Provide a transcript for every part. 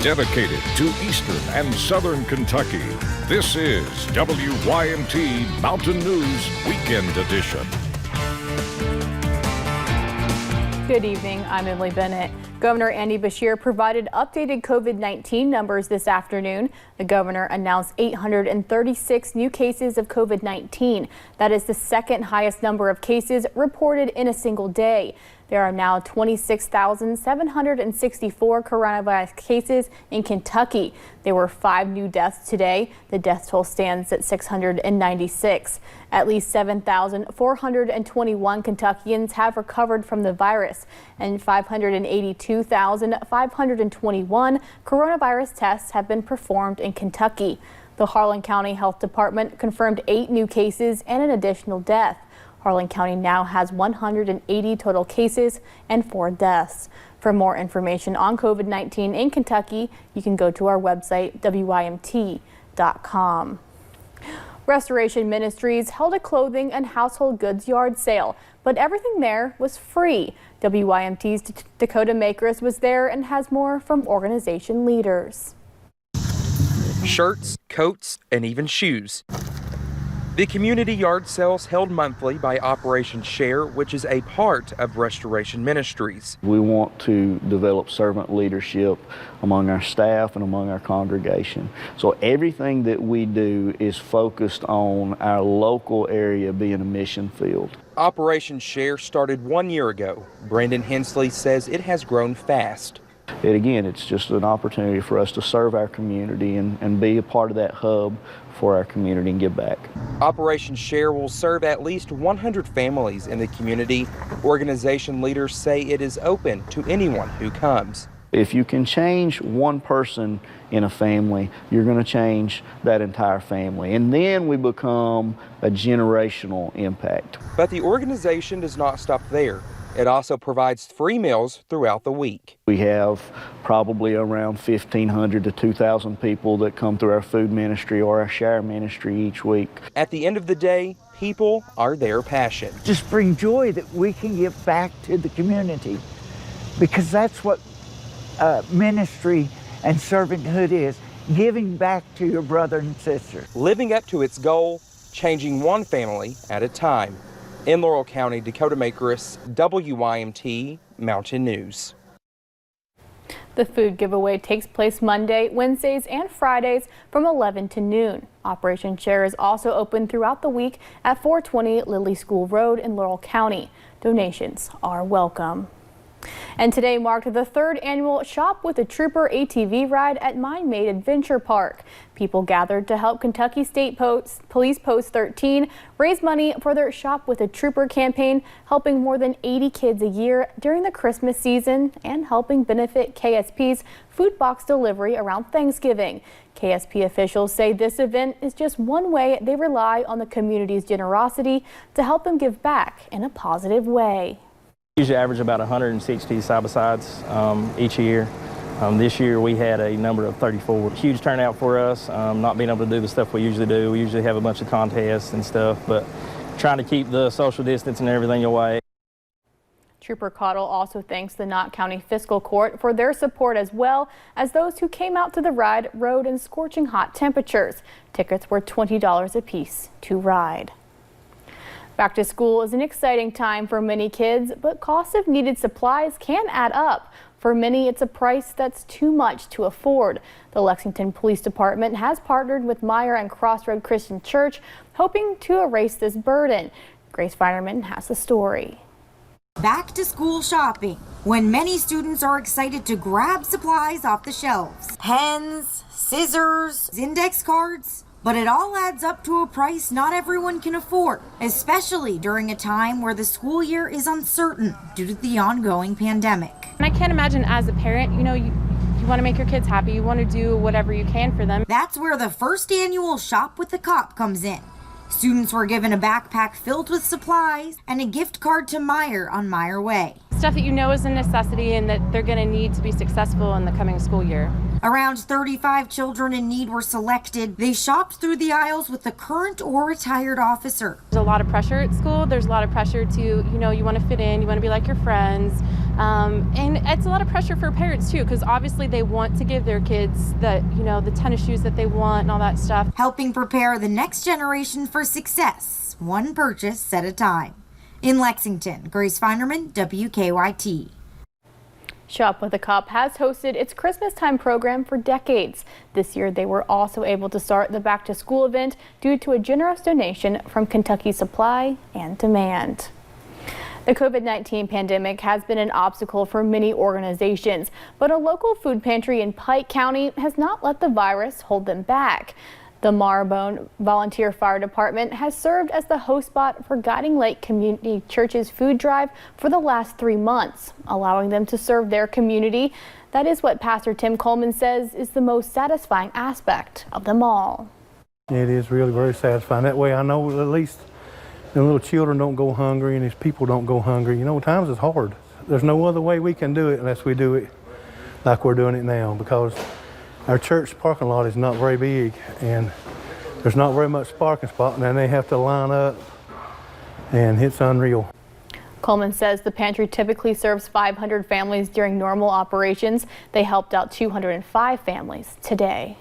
dedicated to Eastern and Southern Kentucky. This is WYMT Mountain News Weekend Edition. Good evening, I'm Emily Bennett. Governor Andy Beshear provided updated COVID-19 numbers this afternoon. The governor announced 836 new cases of COVID-19. That is the second highest number of cases reported in a single day. There are now 26,764 coronavirus cases in Kentucky. There were 5 new deaths today. The death toll stands at 696. At least 7,421 Kentuckians have recovered from the virus, and 582,521 coronavirus tests have been performed in Kentucky. The Harlan County Health Department confirmed 8 new cases and an additional death. Harlan County now has 180 total cases and 4 deaths. For more information on COVID-19 in Kentucky, you can go to our website, WYMT.com. Restoration Ministries held a clothing and household goods yard sale, but everything there was free. WYMT's Dakota Makers was there and has more from organization leaders. Shirts, coats, and even shoes. The community yard sales held monthly by Operation Share, which is a part of Restoration Ministries. We want to develop servant leadership among our staff and among our congregation. So everything that we do is focused on our local area being a mission field. Operation Share started 1 year ago. Brandon Hensley says it has grown fast. Again, it's just an opportunity for us to serve our community and be a part of that hub for our community and give back. Operation Share will serve at least 100 families in the community. Organization leaders say it is open to anyone who comes. If you can change one person in a family, you're going to change that entire family. And then we become a generational impact. But the organization does not stop there. It also provides free meals throughout the week. We have probably around 1,500 to 2,000 people that come through our food ministry or our share ministry each week. At the end of the day, people are their passion. Just bring joy that we can give back to the community, because that's what ministry and servanthood is, giving back to your brother and sister. Living up to its goal, changing one family at a time. In Laurel County, Dakota Makers, WYMT Mountain News. The food giveaway takes place Monday, Wednesdays, and Fridays from 11 to noon. Operation Share is also open throughout the week at 420 Lilly School Road in Laurel County. Donations are welcome. And today marked the 3rd annual Shop with a Trooper ATV ride at Mine Made Adventure Park. People gathered to help Kentucky State Police Post 13 raise money for their Shop with a Trooper campaign, helping more than 80 kids a year during the Christmas season and helping benefit KSP's food box delivery around Thanksgiving. KSP officials say this event is just one way they rely on the community's generosity to help them give back in a positive way. Usually average about 160 side-by-sides each year. This year we had a number of 34. Huge turnout for us, not being able to do the stuff we usually do. We usually have a bunch of contests and stuff, but trying to keep the social distance and everything away. Trooper Cottle also thanks the Knott County Fiscal Court for their support, as well as those who came out to the ride rode in scorching hot temperatures. Tickets were $20 apiece to ride. Back to school is an exciting time for many kids, but costs of needed supplies can add up. For many, it's a price that's too much to afford. The Lexington Police Department has partnered with Meyer and Crossroad Christian Church, hoping to erase this burden. Grace Feinerman has the story. Back to school shopping, when many students are excited to grab supplies off the shelves. Pens, scissors, index cards. But it all adds up to a price not everyone can afford, especially during a time where the school year is uncertain due to the ongoing pandemic. And I can't imagine as a parent, you want to make your kids happy, you want to do whatever you can for them. That's where the 1st annual Shop with the Cop comes in. Students were given a backpack filled with supplies and a gift card to Meyer on Meyer Way. Stuff that you know is a necessity and that they're going to need to be successful in the coming school year. Around 35 children in need were selected. They shopped through the aisles with a current or retired officer. There's a lot of pressure at school. There's a lot of pressure to, you want to fit in, you want to be like your friends. And it's a lot of pressure for parents too, because obviously they want to give their kids the tennis shoes that they want and all that stuff. Helping prepare the next generation for success, one purchase at a time. In Lexington, Grace Feinerman, WKYT. Shop with a Cup has hosted its Christmas time program for decades. This year, they were also able to start the back to school event due to a generous donation from Kentucky Supply and Demand. The COVID-19 pandemic has been an obstacle for many organizations, but a local food pantry in Pike County has not let the virus hold them back. The Marrowbone Volunteer Fire Department has served as the host spot for Guiding Lake Community Church's food drive for the last 3 months, allowing them to serve their community. That is what Pastor Tim Coleman says is the most satisfying aspect of them all. It is really very satisfying. That way I know at least the little children don't go hungry and these people don't go hungry. You know, times is hard. There's no other way we can do it unless we do it like we're doing it now, because our church parking lot is not very big and there's not very much parking spot, and then they have to line up, and it's unreal. Coleman says the pantry typically serves 500 families during normal operations. They helped out 205 families today.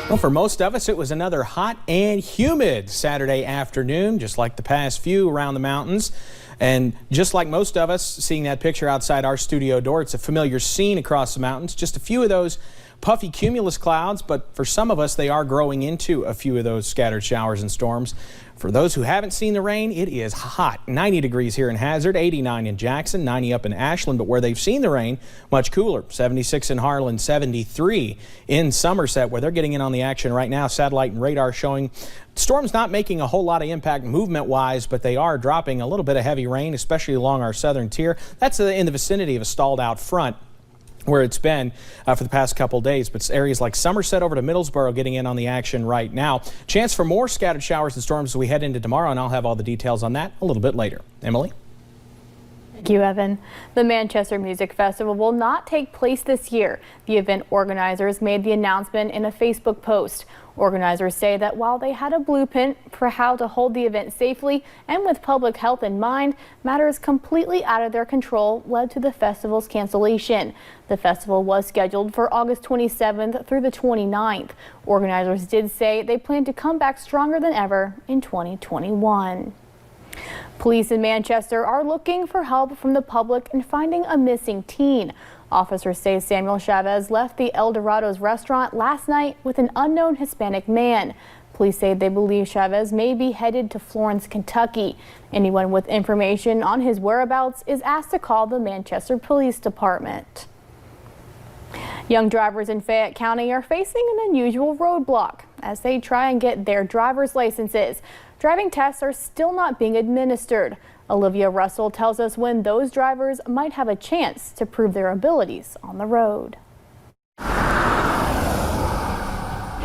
Well, for most of us, it was another hot and humid Saturday afternoon, just like the past few around the mountains. And just like most of us, seeing that picture outside our studio door, it's a familiar scene across the mountains. Just a few of those puffy cumulus clouds, but for some of us, they are growing into a few of those scattered showers and storms. For those who haven't seen the rain, it is hot. 90 degrees here in Hazard, 89 in Jackson, 90 up in Ashland. But where they've seen the rain, much cooler. 76 in Harlan, 73 in Somerset, where they're getting in on the action right now. Satellite and radar showing storms not making a whole lot of impact movement-wise, but they are dropping a little bit of heavy rain, especially along our southern tier. That's in the vicinity of a stalled out front, where it's been for the past couple days. But areas like Somerset over to Middlesboro getting in on the action right now. Chance for more scattered showers and storms as we head into tomorrow, and I'll have all the details on that a little bit later. Emily? Thank you, Evan. The Manchester Music Festival will not take place this year. The event organizers made the announcement in a Facebook post. Organizers say that while they had a blueprint for how to hold the event safely and with public health in mind, matters completely out of their control led to the festival's cancellation. The festival was scheduled for August 27th through the 29th. Organizers did say they plan to come back stronger than ever in 2021. Police in Manchester are looking for help from the public in finding a missing teen. Officers say Samuel Chavez left the El Dorado's restaurant last night with an unknown Hispanic man. Police say they believe Chavez may be headed to Florence, Kentucky. Anyone with information on his whereabouts is asked to call the Manchester Police Department. Young drivers in Fayette County are facing an unusual roadblock as they try and get their driver's licenses. Driving tests are still not being administered. Olivia Russell tells us when those drivers might have a chance to prove their abilities on the road.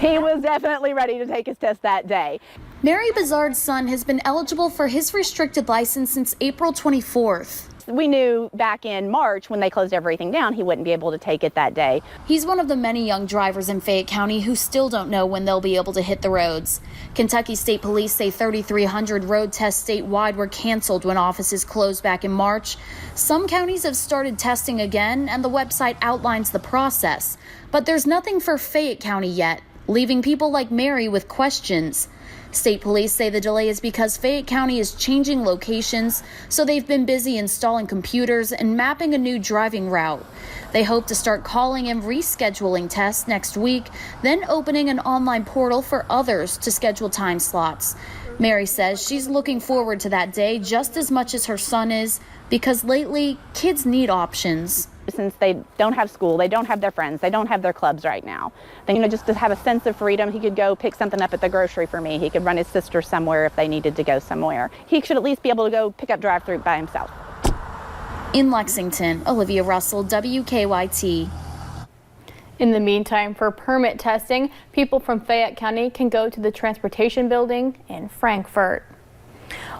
He was definitely ready to take his test that day. Mary Bizard's son has been eligible for his restricted license since April 24th. We knew back in March when they closed everything down, he wouldn't be able to take it that day. He's one of the many young drivers in Fayette County who still don't know when they'll be able to hit the roads. Kentucky State Police say 3,300 road tests statewide were canceled when offices closed back in March. Some counties have started testing again, and the website outlines the process. But there's nothing for Fayette County yet, leaving people like Mary with questions. State police say the delay is because Fayette County is changing locations, so they've been busy installing computers and mapping a new driving route. They hope to start calling and rescheduling tests next week, then opening an online portal for others to schedule time slots. Mary says she's looking forward to that day just as much as her son is, because lately, kids need options. Since they don't have school, they don't have their friends, they don't have their clubs right now. Then, just to have a sense of freedom, he could go pick something up at the grocery for me. He could run his sister somewhere if they needed to go somewhere. He should at least be able to go pick up drive-through by himself. In Lexington, Olivia Russell, WKYT. In the meantime, for permit testing, people from Fayette County can go to the Transportation Building in Frankfort.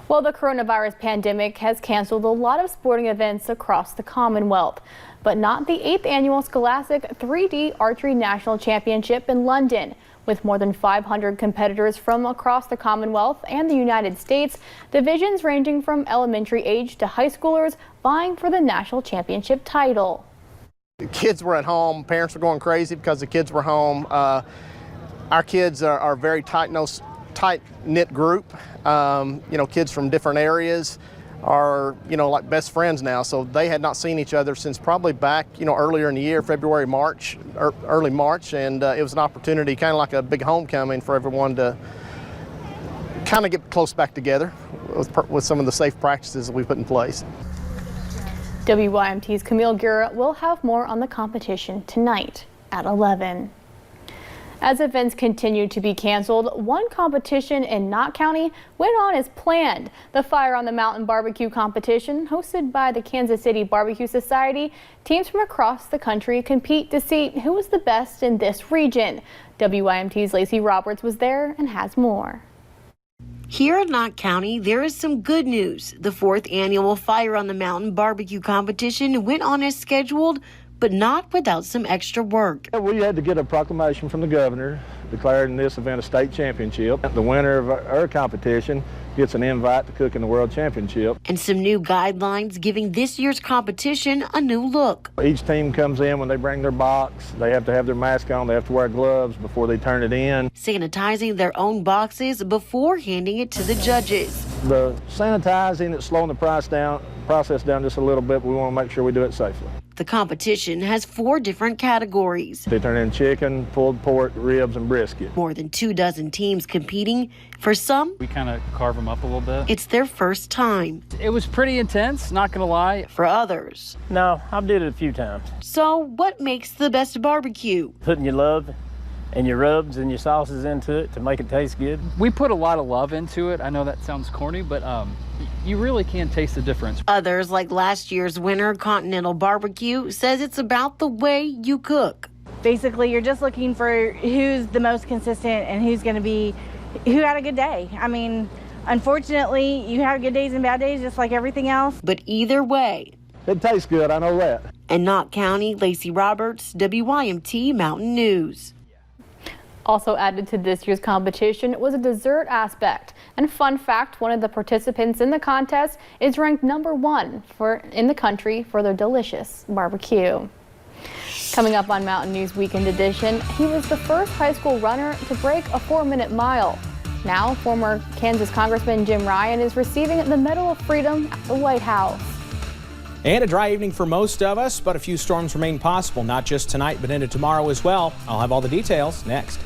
Well, the coronavirus pandemic has canceled a lot of sporting events across the Commonwealth, but not the 8th annual Scholastic 3D Archery National Championship in London. With more than 500 competitors from across the Commonwealth and the United States, divisions ranging from elementary age to high schoolers vying for the national championship title. The kids were at home, parents were going crazy because the kids were home. Our kids are a very tight-knit group. Kids from different areas are, like best friends now. So they had not seen each other since probably back, earlier in the year, February, March, early March. And it was an opportunity, kind of like a big homecoming for everyone to kind of get close back together with some of the safe practices that we put in place. WYMT's Camille Gura will have more on the competition tonight at 11. As events continue to be canceled, one competition in Knott County went on as planned. The Fire on the Mountain BBQ Competition, hosted by the Kansas City Barbecue Society, teams from across the country compete to see who is the best in this region. WYMT's Lacey Roberts was there and has more. Here in Knott County, there is some good news. The 4th annual Fire on the Mountain BBQ Competition went on as scheduled, but not without some extra work. We had to get a proclamation from the governor declaring this event a state championship. The winner of our competition gets an invite to cook in the World Championship. And some new guidelines giving this year's competition a new look. Each team comes in when they bring their box. They have to have their mask on. They have to wear gloves before they turn it in. Sanitizing their own boxes before handing it to the judges. The sanitizing is slowing the process down just a little bit, but we want to make sure we do it safely. The competition has 4 different categories. They turn in chicken, pulled pork, ribs, and brisket. More than 24 teams competing. For some, we kind of carve them up a little bit. It's their first time. It was pretty intense, not gonna lie. For others, No, I've did it a few times. so what makes the best barbecue? Putting your love and your rubs and your sauces into it to make it taste good. We put a lot of love into it. I know that sounds corny, but you really can taste the difference. Others, like last year's winner, Continental Barbecue, says it's about the way you cook. Basically, you're just looking for who's the most consistent and who had a good day. I mean, unfortunately, you have good days and bad days just like everything else. But either way, it tastes good, I know that. In Knott County, Lacey Roberts, WYMT Mountain News. Also added to this year's competition was a dessert aspect. And fun fact, one of the participants in the contest is ranked #1 in the country for their delicious barbecue. Coming up on Mountain News Weekend Edition, he was the first high school runner to break a 4-minute mile. Now, former Kansas Congressman Jim Ryan is receiving the Medal of Freedom at the White House. And a dry evening for most of us, but a few storms remain possible, not just tonight, but into tomorrow as well. I'll have all the details next.